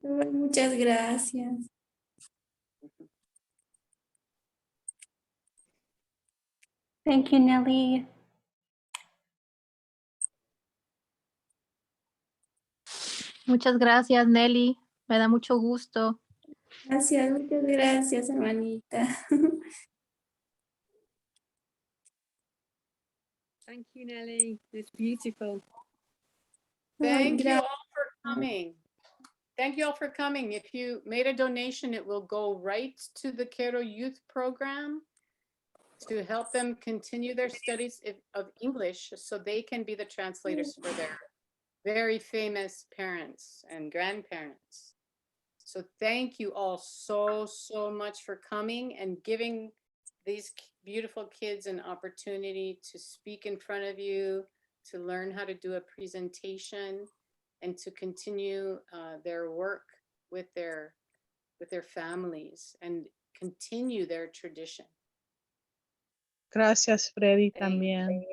muchas gracias. Thank you, Nelly. Muchas gracias, Nelly. Me da mucho gusto. Gracias, muchas gracias, hermanita. Thank you, Nelly. It's beautiful. Thank you Gracias. all for coming. Thank you all for coming. If you made a donation, it will go right to the Quero Youth Program to help them continue their studies of English so they can be the translators for their very famous parents and grandparents. So thank you all so, so much for coming and giving these beautiful kids an opportunity to speak in front of you, to learn how to do a presentation, and to continue their work with their families and continue their tradition. Gracias, Freddy, también.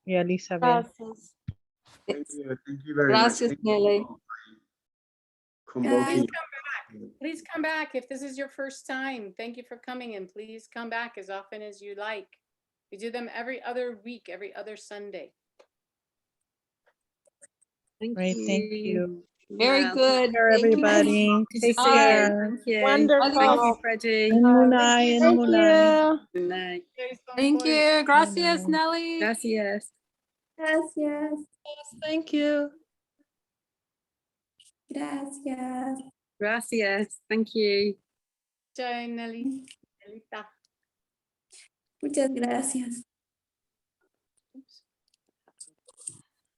Y Elizabeth. Gracias. Thank you very much. Gracias, Thank you Nelly. for convoking. Please come back if this is your first time. Thank you for coming, and please come back as often as you like. We do them every other week, every other Sunday. Thank Great, you. thank you. Very Take good. care, Thank you. everybody. Good to Take see care. you. Thank you. Wonderful. Thank you, Freddie. En Munay, en Thank Munay. you. Good night. Thank you. Gracias, Nelly. Gracias. Gracias. Thank you. Gracias. Gracias. Thank you. Chao, Nelly. Nelita. Muchas gracias. Oops.